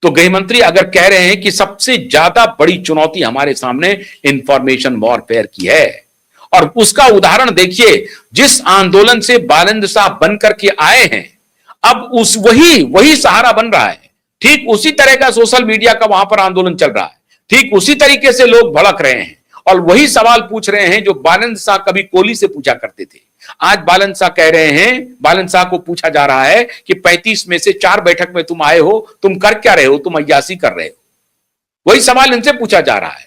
तो गृह मंत्री अगर कह रहे हैं कि सबसे ज्यादा बड़ी चुनौती हमारे सामने इंफॉर्मेशन वॉरफेयर की है, और उसका उदाहरण देखिए, जिस आंदोलन से बालेंद्र शाह बन करके आए हैं, अब उस वही सहारा बन रहा है। ठीक उसी तरह का सोशल मीडिया का वहां पर आंदोलन चल रहा है, ठीक उसी तरीके से लोग भड़क रहे हैं और वही सवाल पूछ रहे हैं जो बालेंद्र शाह कभी कोहली से पूछा करते थे। आज बालेंद्र शाह कह रहे हैं, बालेंद्र शाह को पूछा जा रहा है कि 35 में से 4 बैठक में तुम आए हो, तुम कर क्या रहे हो, तुम अय्यासी कर रहे हो। वही सवाल इनसे पूछा जा रहा है।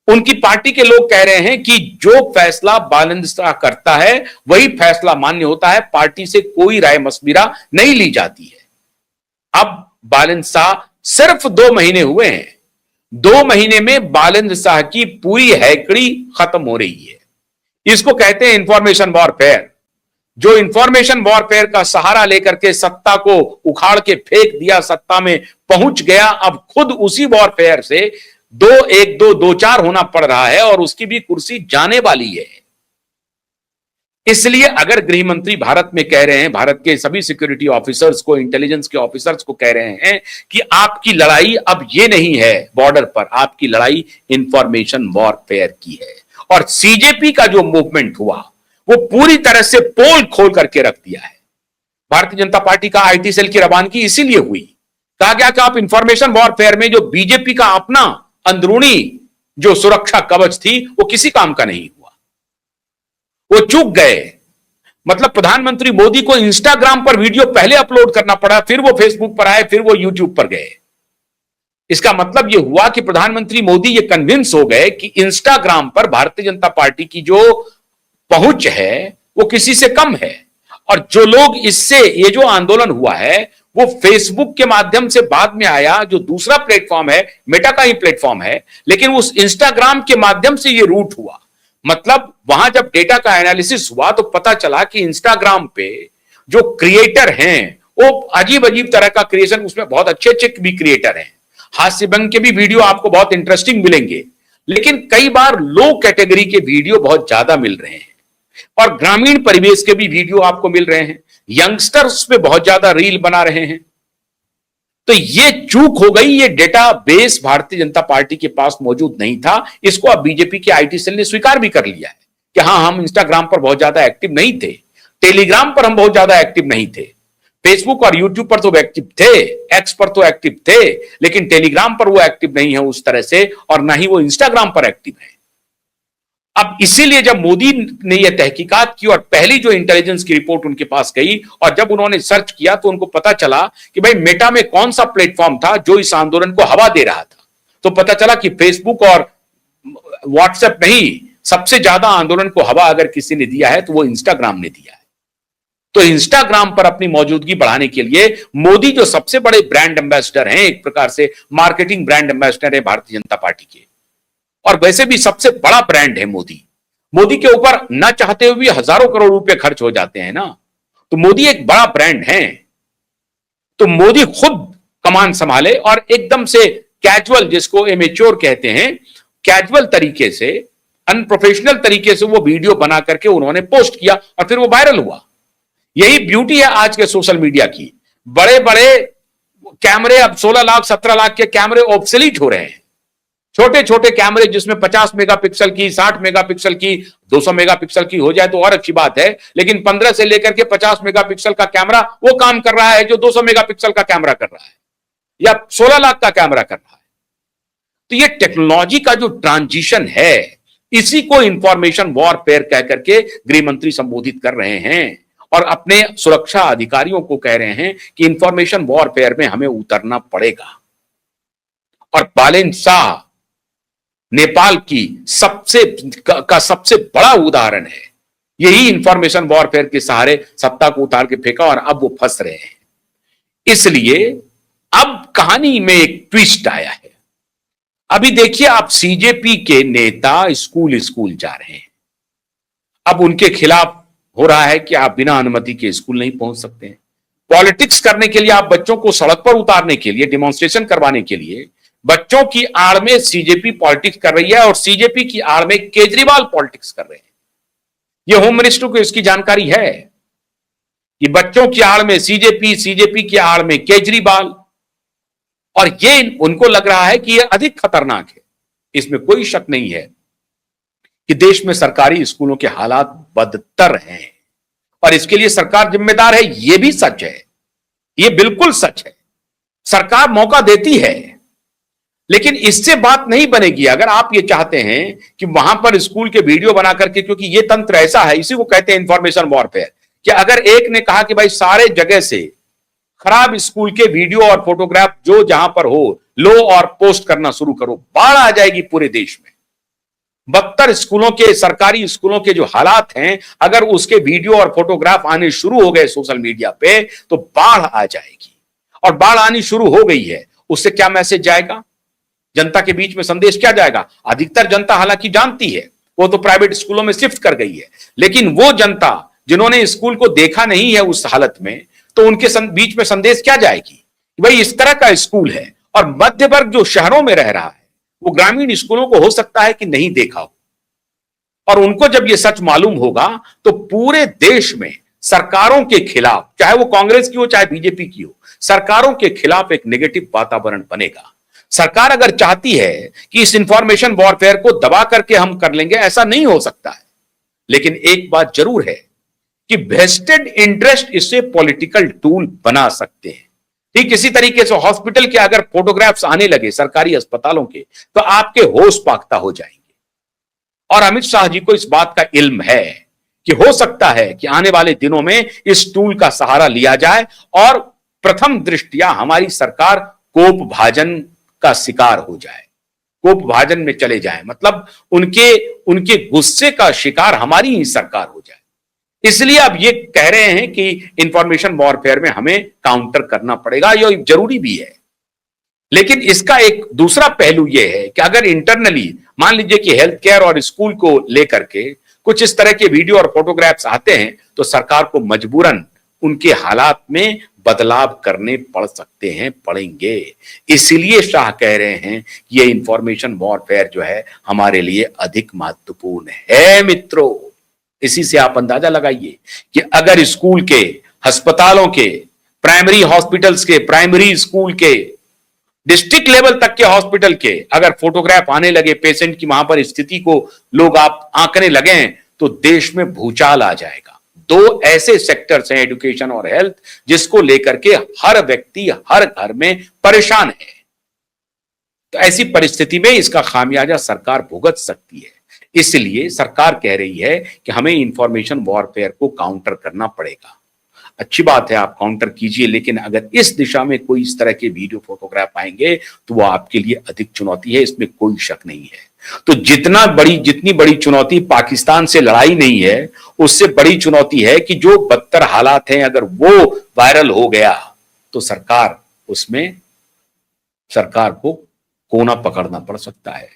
उनकी पार्टी के लोग कह रहे हैं कि जो फैसला बालेंद्र शाह करता है वही फैसला मान्य होता है, पार्टी से कोई राय मशविरा नहीं ली जाती है। अब बालेंद्र शाह सिर्फ 2 महीने हुए हैं, 2 महीने में बालेंद्र शाह की पूरी हैकड़ी खत्म हो रही है। इसको कहते हैं इंफॉर्मेशन वॉरफेयर। जो इंफॉर्मेशन वॉरफेयर का सहारा लेकर के सत्ता को उखाड़ के फेंक दिया, सत्ता में पहुंच गया, अब खुद उसी वॉरफेयर से 2-1-2, 2-4 होना पड़ रहा है और उसकी भी कुर्सी जाने वाली है। इसलिए अगर गृह मंत्री भारत में कह रहे हैं, भारत के सभी सिक्योरिटी ऑफिसर्स को, इंटेलिजेंस के ऑफिसर्स को कह रहे हैं कि आपकी लड़ाई अब ये नहीं है बॉर्डर पर, आपकी लड़ाई इंफॉर्मेशन वॉरफेयर की है। और सीजेपी का जो मूवमेंट हुआ वो पूरी तरह से पोल खोल करके रख दिया है। भारतीय जनता पार्टी का आईटी सेल की रवानगी इसीलिए हुई। कहा गया कि आप इंफॉर्मेशन वॉरफेयर में जो बीजेपी का अपना अंदरूनी जो सुरक्षा कवच थी वो किसी काम का नहीं हुआ, वो चूक गए। मतलब प्रधानमंत्री मोदी को इंस्टाग्राम पर वीडियो पहले अपलोड करना पड़ा, फिर वो फेसबुक पर आए, फिर वो यूट्यूब पर गए। इसका मतलब यह हुआ कि प्रधानमंत्री मोदी ये कन्विंस हो गए कि इंस्टाग्राम पर भारतीय जनता पार्टी की जो पहुंच है वो किसी से कम है। और जो लोग इससे, ये जो आंदोलन हुआ है वो फेसबुक के माध्यम से बाद में आया, जो दूसरा प्लेटफॉर्म है, मेटा का ही प्लेटफॉर्म है, लेकिन उस इंस्टाग्राम के माध्यम से ये रूट हुआ। मतलब वहां जब डेटा का एनालिसिस हुआ तो पता चला कि इंस्टाग्राम पे जो क्रिएटर हैं वो अजीब अजीब तरह का क्रिएशन, उसमें बहुत अच्छे अच्छे भी क्रिएटर हैं, हास्य व्यंग के भी वीडियो आपको बहुत इंटरेस्टिंग मिलेंगे, लेकिन कई बार लो कैटेगरी के वीडियो बहुत ज्यादा मिल रहे हैं और ग्रामीण परिवेश के भी वीडियो आपको मिल रहे हैं। यंगस्टर्स पे बहुत ज्यादा रील बना रहे हैं। तो ये चूक हो गई, ये data base Bharatiya Janata party के पास मौजूद नहीं था। इसको अब बीजेपी के आईटी सेल ने स्वीकार भी कर लिया है कि हां, हम इंस्टाग्राम पर बहुत ज्यादा एक्टिव नहीं थे, टेलीग्राम पर हम बहुत ज्यादा एक्टिव नहीं थे, फेसबुक और यूट्यूब पर तो एक्टिव थे, एक्स पर तो एक्टिव थे, लेकिन टेलीग्राम पर वो एक्टिव नहीं है उस तरह से, और ना ही वो इंस्टाग्राम पर एक्टिव है। अब इसीलिए जब मोदी ने यह तहकीकात की और पहली जो इंटेलिजेंस की रिपोर्ट उनके पास गई और जब उन्होंने सर्च किया तो उनको पता चला कि भाई मेटा में कौन सा प्लेटफॉर्म था जो इस आंदोलन को हवा दे रहा था, तो पता चला कि फेसबुक और व्हाट्सएप नहीं, सबसे ज्यादा आंदोलन को हवा अगर किसी ने दिया है तो वो इंस्टाग्राम ने दिया है। तो इंस्टाग्राम पर अपनी मौजूदगी बढ़ाने के लिए मोदी जो सबसे बड़े ब्रांड एम्बेसडर हैं, एक प्रकार से मार्केटिंग ब्रांड एम्बेसडर है भारतीय जनता पार्टी के, और वैसे भी सबसे बड़ा ब्रांड है मोदी। मोदी के ऊपर न चाहते हुए भी हजारों करोड़ रुपए खर्च हो जाते हैं ना, तो मोदी एक बड़ा ब्रांड है। तो मोदी खुद कमान संभाले और एकदम से कैजुअल, जिसको एमेच्योर कहते हैं, कैजुअल तरीके से, अनप्रोफेशनल तरीके से वो वीडियो बना करके उन्होंने पोस्ट किया और फिर वो वायरल हुआ। यही ब्यूटी है आज के सोशल मीडिया की। बड़े बड़े कैमरे, अब 16 लाख 17 लाख के कैमरे ऑब्सोलीट हो रहे हैं। छोटे छोटे कैमरे जिसमें 50 मेगापिक्सल की, 60 मेगापिक्सल की, 200 मेगापिक्सल की हो जाए तो और अच्छी बात है, लेकिन 15 से लेकर के 50 मेगापिक्सल का कैमरा वो काम कर रहा है जो 200 मेगापिक्सल का कैमरा कर रहा है या 16 लाख का कैमरा कर रहा है। तो ये टेक्नोलॉजी का जो ट्रांजिशन है, इसी को इंफॉर्मेशन वॉरफेयर कह करके गृह मंत्री संबोधित कर रहे हैं और अपने सुरक्षा अधिकारियों को कह रहे हैं कि इंफॉर्मेशन वॉरफेयर में हमें उतरना पड़ेगा। और बालेंद्र शाह नेपाल की सबसे बड़ा उदाहरण है। यही इंफॉर्मेशन वॉरफेयर के सहारे सत्ता को उतार के फेंका और अब वो फंस रहे हैं। इसलिए अब कहानी में एक ट्विस्ट आया है। अभी देखिए, आप सीजेपी के नेता स्कूल स्कूल जा रहे हैं। अब उनके खिलाफ हो रहा है कि आप बिना अनुमति के स्कूल नहीं पहुंच सकते हैं। पॉलिटिक्स करने के लिए, आप बच्चों को सड़क पर उतारने के लिए, डिमॉन्स्ट्रेशन करवाने के लिए बच्चों की आड़ में सीजेपी पॉलिटिक्स कर रही है और सीजेपी की आड़ में केजरीवाल पॉलिटिक्स कर रहे हैं। यह होम मिनिस्टर को इसकी जानकारी है कि बच्चों की आड़ में सीजेपी, सीजेपी की आड़ में केजरीवाल। और ये उनको लग रहा है कि ये अधिक खतरनाक है। इसमें कोई शक नहीं है कि देश में सरकारी स्कूलों के हालात बदतर हैं और इसके लिए सरकार जिम्मेदार है। यह भी सच है, यह बिल्कुल सच है। सरकार मौका देती है, लेकिन इससे बात नहीं बनेगी। अगर आप ये चाहते हैं कि वहां पर स्कूल के वीडियो बना करके, क्योंकि ये तंत्र ऐसा है, इसी को कहते हैं इंफॉर्मेशन वॉरफेयर, कि अगर एक ने कहा कि भाई सारे जगह से खराब स्कूल के वीडियो और फोटोग्राफ जो जहां पर हो लो और पोस्ट करना शुरू करो, बाढ़ आ जाएगी पूरे देश में। बदतर स्कूलों के, सरकारी स्कूलों के जो हालात हैं, अगर उसके वीडियो और फोटोग्राफ आने शुरू हो गए सोशल मीडिया पे तो बाढ़ आ जाएगी। और बाढ़ आनी शुरू हो गई है, उससे क्या मैसेज जाएगा जनता के बीच में, संदेश क्या जाएगा? अधिकतर जनता हालांकि जानती है, वो तो प्राइवेट स्कूलों में शिफ्ट कर गई है, लेकिन वो जनता जिन्होंने स्कूल को देखा नहीं है उस हालत में, तो उनके बीच में संदेश क्या जाएगी? भाई इस तरह का स्कूल है। और मध्य वर्ग जो शहरों में रह रहा है वो ग्रामीण स्कूलों को हो सकता है कि नहीं देखा हो, और उनको जब यह सच मालूम होगा तो पूरे देश में सरकारों के खिलाफ, चाहे वो कांग्रेस की हो चाहे बीजेपी की हो, सरकारों के खिलाफ एक नेगेटिव वातावरण बनेगा। सरकार अगर चाहती है कि इस इंफॉर्मेशन वॉरफेयर को दबा करके हम कर लेंगे, ऐसा नहीं हो सकता है। लेकिन एक बात जरूर है कि वेस्टेड इंटरेस्ट इससे पॉलिटिकल टूल बना सकते हैं। ठीक इसी तरीके से हॉस्पिटल के अगर फोटोग्राफ्स आने लगे सरकारी अस्पतालों के, तो आपके होश पाख्ता हो जाएंगे। और अमित शाह जी को इस बात का इल्म है कि हो सकता है कि आने वाले दिनों में इस टूल का सहारा लिया जाए और प्रथम दृष्टिया हमारी सरकार कोप भाजन का शिकार हो जाए, कोप भाजन में चले जाए, मतलब उनके गुस्से का शिकार हमारी ही सरकार हो जाए। इसलिए अब ये कह रहे हैं कि इंफॉर्मेशन वॉरफेयर में हमें काउंटर करना पड़ेगा, ये जरूरी भी है। लेकिन इसका एक दूसरा पहलू यह है कि अगर इंटरनली मान लीजिए कि हेल्थ केयर और स्कूल को लेकर के कुछ इस तरह के वीडियो और फोटोग्राफ्स आते हैं, तो सरकार को मजबूरन उनके हालात में बदलाव करने पड़ सकते हैं, पड़ेंगे। इसलिए शाह कह रहे हैं कि ये इंफॉर्मेशन वॉरफेयर जो है हमारे लिए अधिक महत्वपूर्ण है। मित्रों, इसी से आप अंदाजा लगाइए कि अगर स्कूल के, अस्पतालों के, प्राइमरी हॉस्पिटल्स के, प्राइमरी स्कूल के, डिस्ट्रिक्ट लेवल तक के हॉस्पिटल के अगर फोटोग्राफ आने लगे पेशेंट की, वहां पर स्थिति को लोग आप आंकने लगे, तो देश में भूचाल आ जाएगा। दो ऐसे सेक्टर्स हैं, एजुकेशन और हेल्थ, जिसको लेकर के हर व्यक्ति हर घर में परेशान है। तो ऐसी परिस्थिति में इसका खामियाजा सरकार भुगत सकती है। इसलिए सरकार कह रही है कि हमें इंफॉर्मेशन वॉरफेयर को काउंटर करना पड़ेगा। अच्छी बात है, आप काउंटर कीजिए, लेकिन अगर इस दिशा में कोई इस तरह के वीडियो फोटोग्राफ आएंगे तो वो आपके लिए अधिक चुनौती है, इसमें कोई शक नहीं है। तो जितनी बड़ी चुनौती पाकिस्तान से लड़ाई नहीं है, उससे बड़ी चुनौती है कि जो बदतर हालात हैं अगर वो वायरल हो गया तो सरकार को कोना पकड़ना पड़ सकता है।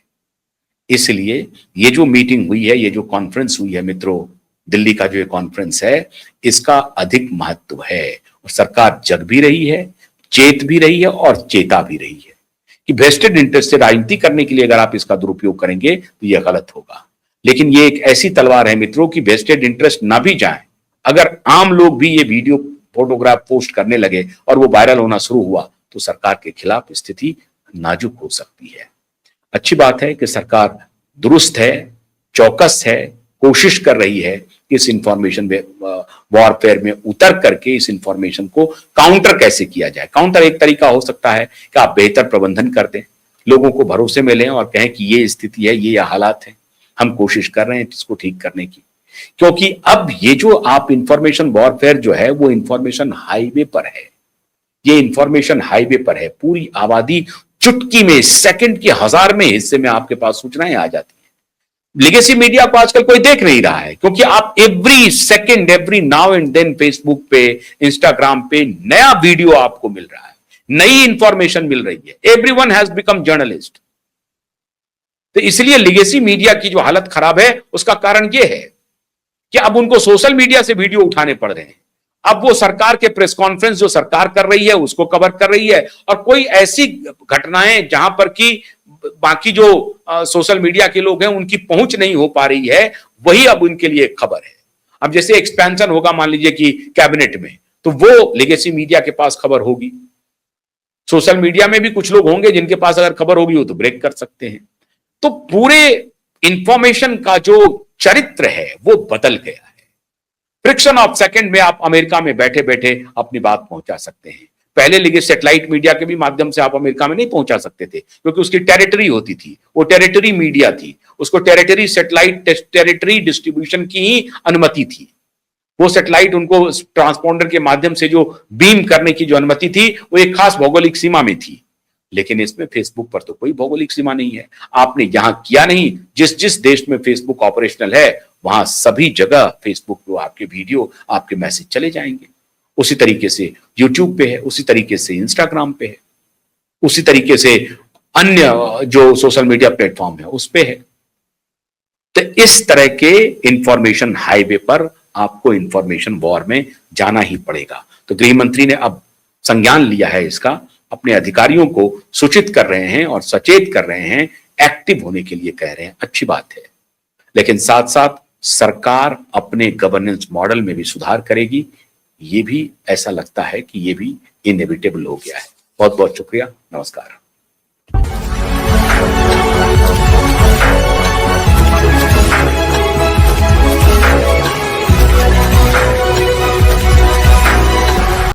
इसलिए ये जो मीटिंग हुई है, ये जो कॉन्फ्रेंस हुई है मित्रों, दिल्ली का जो कॉन्फ्रेंस है, इसका अधिक महत्व है। और सरकार जग भी रही है, चेत भी रही है और चेता भी रही है कि वेस्टेड इंटरेस्ट से राजनीति करने के लिए अगर आप इसका दुरुपयोग करेंगे तो यह गलत होगा। लेकिन ये एक ऐसी तलवार है मित्रों कि वेस्टेड इंटरेस्ट ना भी जाए, अगर आम लोग भी ये वीडियो फोटोग्राफ पोस्ट करने लगे और वो वायरल होना शुरू हुआ तो सरकार के खिलाफ स्थिति नाजुक हो सकती है। अच्छी बात है कि सरकार दुरुस्त है, चौकस है, कोशिश कर रही है कि इस इंफॉर्मेशन वॉरफेयर में उतर करके इस इंफॉर्मेशन को काउंटर कैसे किया जाए। काउंटर एक तरीका हो सकता है कि आप बेहतर प्रबंधन कर दें, लोगों को भरोसे में लें और कहें कि ये स्थिति है, ये हालात है, हम कोशिश कर रहे हैं इसको ठीक करने की। क्योंकि अब ये जो आप इंफॉर्मेशन वॉरफेयर जो है वो इंफॉर्मेशन हाईवे पर है, ये इंफॉर्मेशन हाईवे पर है। पूरी आबादी चुटकी में, सेकंड के 1000वें हिस्से में आपके पास सूचनाएं आ जाती हैं। लेगेसी मीडिया को आजकल कोई देख नहीं रहा है, क्योंकि आप every second, every now and then Facebook पे, इंस्टाग्राम पे नया वीडियो आपको मिल रहा है, नई इंफॉर्मेशन मिल रही है। Everyone has become journalist. तो इसलिए लेगेसी मीडिया की जो हालत खराब है उसका कारण यह है कि अब उनको सोशल मीडिया से वीडियो उठाने पड़ रहे हैं। अब वो सरकार के प्रेस कॉन्फ्रेंस जो सरकार कर रही है उसको कवर कर रही है, और कोई ऐसी घटनाएं जहां पर कि बाकी जो सोशल मीडिया के लोग हैं उनकी पहुंच नहीं हो पा रही है, वही अब उनके लिए खबर है। अब जैसे एक्सपेंशन होगा मान लीजिए कि कैबिनेट में, तो वो लेगेसी मीडिया के पास खबर होगी। सोशल मीडिया में भी कुछ लोग होंगे जिनके पास अगर खबर होगी वो तो ब्रेक कर सकते हैं। तो पूरे इंफॉर्मेशन का जो चरित्र है वो बदल गया है। फ्रिक्शन ऑफ सेकंड में आप अमेरिका में बैठे बैठे अपनी बात पहुंचा सकते हैं। पहले लेकिन सैटेलाइट मीडिया के भी माध्यम से आप अमेरिका में नहीं पहुंचा सकते थे, क्योंकि उसकी टेरिटरी होती थी, वो टेरिटरी मीडिया थी, उसको टेरिटरी सैटेलाइट टेरिटरी डिस्ट्रीब्यूशन की ही अनुमति थी। वो सैटेलाइट उनको ट्रांसपोंडर के माध्यम से जो बीम करने की जो अनुमति थी वो एक खास भौगोलिक सीमा में थी। लेकिन इसमें फेसबुक पर तो कोई भौगोलिक सीमा नहीं है। आपने यहां किया नहीं, जिस जिस देश में फेसबुक ऑपरेशनल है वहां सभी जगह फेसबुक पे आपके वीडियो, आपके मैसेज चले जाएंगे। उसी तरीके से यूट्यूब पे है, उसी तरीके से इंस्टाग्राम पे है, उसी तरीके से अन्य जो सोशल मीडिया प्लेटफॉर्म है उस पे है। तो इस तरह के इंफॉर्मेशन हाईवे पर आपको इंफॉर्मेशन वॉर में जाना ही पड़ेगा। तो गृह मंत्री ने अब संज्ञान लिया है इसका, अपने अधिकारियों को सूचित कर रहे हैं और सचेत कर रहे हैं, एक्टिव होने के लिए कह रहे हैं, अच्छी बात है। लेकिन साथ साथ सरकार अपने गवर्नेंस मॉडल में भी सुधार करेगी, ये भी ऐसा लगता है कि ये भी इनएविटेबल हो गया है। बहुत बहुत शुक्रिया, नमस्कार।